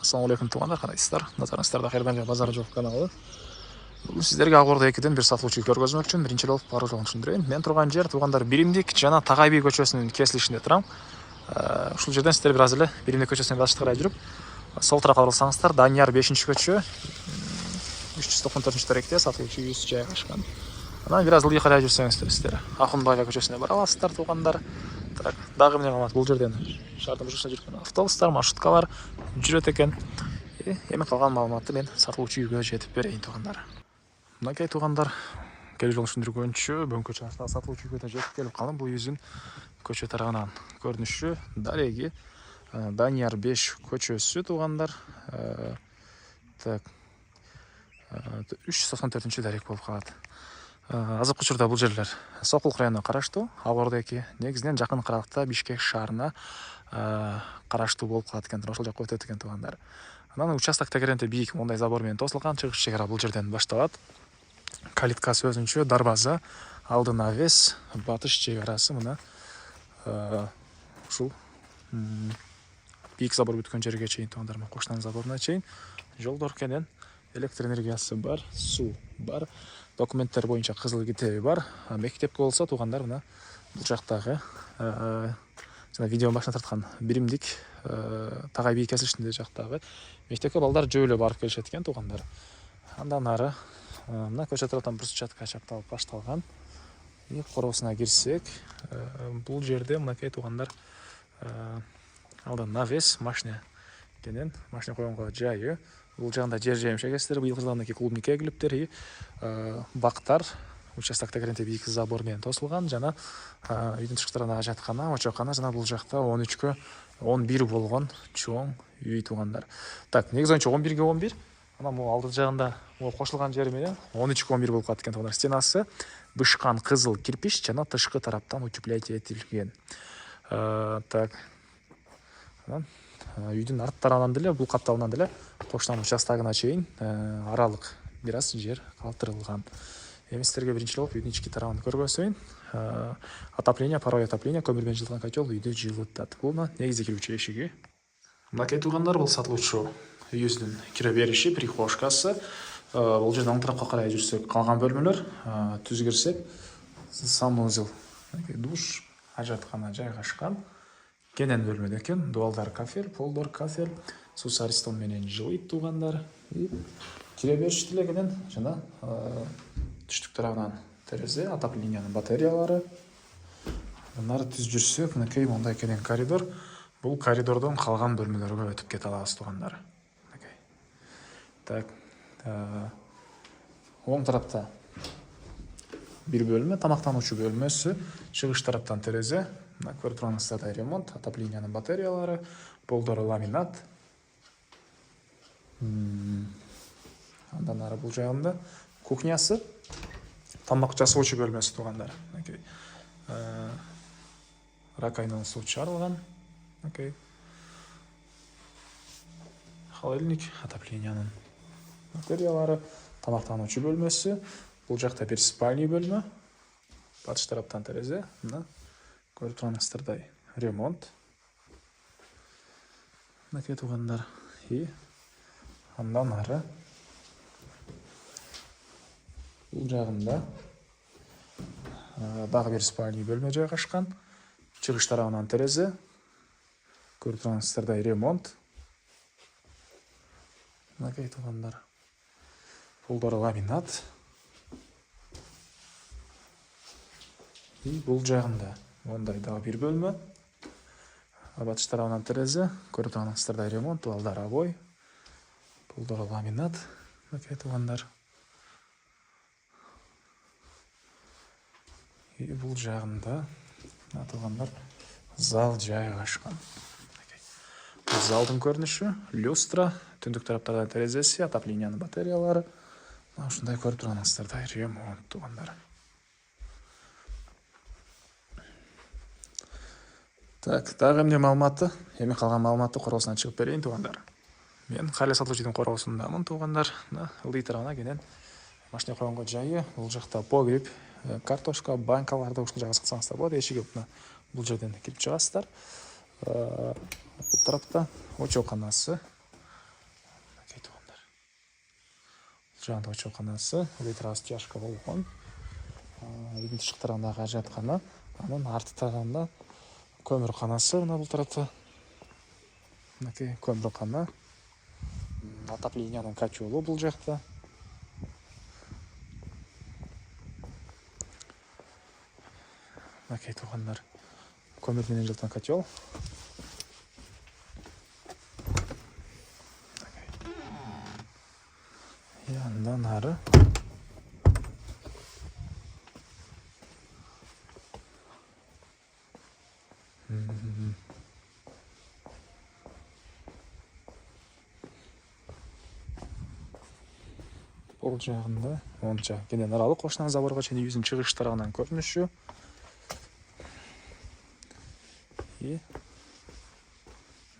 Ассалаумағалейкум туғандар, қалайсыздар? Назарыңыздарда Хайырдан базар жоқ каналы. Бүгін сіздерге Ағорда 2-ден бір сатылушы көргөзмөк үчүн биринчи болып бары жоғын түшүндүрөйүн. Мен турган жер туғандар Биримдик жана Тагай би көчөсүнүн кесилишинде турам. Ушул жерден сиздер бир аз эле Биримдик көчөсүнө башты карай жүрүп, сол тарапка бурулсаңыздар, Данияр 5-көчө 394 даректе сатылуучу үйүбүз жайгашкан. Анан бир аз ылдый карай жүрсөңүздөр сиздер Акунбаева көчөсүнө бара аласыздар туғандар. Так, дагы эмне калат? Бул жерден шаардын башында жүргөн автобустар, маршруткалар жүрөт экен. Эми калган маалыматты мен сатылуучу үйгө жетип берейин туғандар. Мынакей туғандар, келе жолун түшүндүргөнчө Бөң көчө астына сатылуучу үйгө да жетип келип калдым. Бул үйүбүздүн көчө тарабынан көрүнүшү дареги Данияр 5 көчөсү туғандар. Так, 394 дарек болуп калат. Азыркы учурда бул жерлер Сокулук районуна караштуу, Ағорда 2 негизинен жакын кыралыкта Бишкек шаарына караштуу болуп калат экен, ошол жакка өтөт экен туғандар. Анан участок тегеренте бийик мондай забор менен тосулган, чыгыш чек ара бул жерден башталат. Калиткасы өзүнчө, дарбаза, алды навес, батыш чек арасы мына ушул бийик забор бүткөн жерге чейин туғандар, коштан заборуна чейин жолдор кенен, электр энергиясы бар, суу бар, документтер боюнча кызыл китеби бар. Мектеп болсо туғандар мына бул жактагы жана видеонун башына тарткан Биримдик Тагай би кесилишинде жактагы мектепке балдар жөө эле барып келишет экен туғандар. Андан ары мына көчө тараптан брусчатка чапталып башталган. Короосуна кирсек, бул жерде мынакей туғандар алда навес, машина кенен, машина койгонго жайы. Бул жагында жер жемиш эгесиздер, быйыл жылдагы клубник эгилиптер, бактар, участок тегеренте бийик забор менен тосулган, жана үйдүн тышкы ажаткана, очокана жана бул жакта 13кө 11 болгон чоң үй туғандар. Так, негизи боюнча 11ге 11, анан бул алды жагында кошулган жери менен 13кө 11 болуп калат экен туғандар. Стенасы бышкан кызыл кирпич жана тышкы тараптан утеплять этилген. Так, үйдүн арт тарабынан деле, бул катталынан деле коштан участогуна чейин аралык бир аз жер калтырылган. Эми сиздерге биринчи болуп үйдүн ички тарабын көргөзөйүн. Отопление, паровой отопление, көмүр менен жылыткан котел үйдү жылытат. Бул негизи кирүүчү эшиги. Мынакей туғандар, бул сатылуучу үйүбүздүн кире бериши, прихожкасы. Бул жерден оң тарапка карай жүрсөк, калган бөлмөлөр, түз кирсек, санузел, душ, ажаткана жайгашкан. Кенен бөлмөдө экен, дуалдар кафель, полдор кафель, суу аристон менен жылыйт туғандар. Кире бериш деле кенен жана түштүк тарабынан терезе, отоплениянын батареялары. Анары түз жүрсөк, мынакей мондай кенен коридор. Бул коридордон калган бөлмөлөргө өтүп кете алабыз туғандар. Так, оң тарапта бир бөлмө, тамактануучу бөлмөсү, чыгыш тараптан терезе. Мына көрүп турганыңыздардай ремонт, отоплениянын батареялары, полдору ламинат. Андан ары бул жагында кухнясы, тамак жасоочу бөлмөсү туғандар. Ракайнан суу чыгарылган. Холодильник, отоплениянын материалары, тамактануучу бөлмөсү. Бул жакта бир спальный бөлмө. Батыш тараптан терезе. Мына көрүп турганыңыздардай ремонт. Мынакей туғандар. Андан ары бул жагында дагы бир спальный бөлмө жайгашкан. Чыгыш тарабынан терезе. Көрүп турганыңыздардай ремонт. Мынакей туғандар. Полдору ламинат. Бул жагында мондай дагы бир бөлмө. Батыш тарабынан терезе. Көрүп турганыңыздардай ремонт, дуалдар обой. Полдору ламинат. Мынакей туғандар. Бул жагында туғандар зал жайгашкан. Бул залдын көрүнүшү, люстра, түндүк тараптардан терезеси, отоплениянын батареялары. Ушундай көрүп турганыңыздардай ремонт туғандар. Так, дагы эмне маалыматты? Эми калган маалыматты короосунан чыгып берейин туғандар. Мен кайла сатылуучунун короосундамын туғандар. Ылдый тарабына кенен машина койгонго жайы, бул жакта погреб, картошка, банкаларды ушул жакка саксаңыздар болот. Эшиги бул жерден кирип чыгасыздар. Бул тарапта очоканасы, Жанында очоканасы, электр растяжка болгон. Үйдүн тышкы тарабындагы ажаткана, анын арты тарабында көмүрканасы мына бул тарапта. Мынакей көмүркана. Отоплениянын котелу бул жакта. Мынакей туугандар, көмүр менен жылтан котел. Андан ары бул жагында монча кенен аралык коштан заборго чейин үйүбүздүн чыгыш тарабынан көрүнүшү.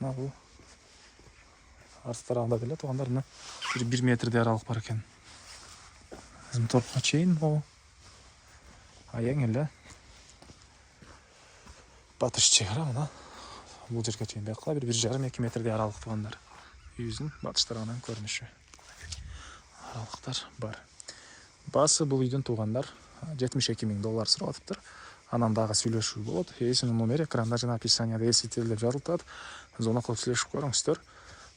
Мына бул арты тарабында деле туугандар мына 1 метрдей аралык бар экен. Bizim торпко чейин могу аяң эле батыш чек ара мына бул жерге чейин бияка 1,5-2 метрдей аралык туугандар. Үйүбүздүн батыш тарабынан көрүнүшү. Аралыктар бар. Басы бул үйдүн туугандар $72,000 сурап атыптыр. Анан дагы сүйлөшүү болот. Эсинин номери экранда жана описанияда эсител деп жазылат. Звонок кылып сүйлөшүп көрүңүздөр.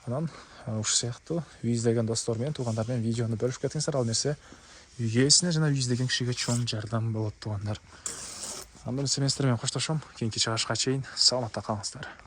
Анан ушул сыяктуу үй издеген достор менен, туугандар менен видеону бөлүшүп кетиңиздер. Ал нерсе үйгө ээсине жана үй издеген кишиге чоң жардам болот туугандар. Анда мен сиздер менен коштошом. Кийинки чыгышка чейин саламатта калыңыздар.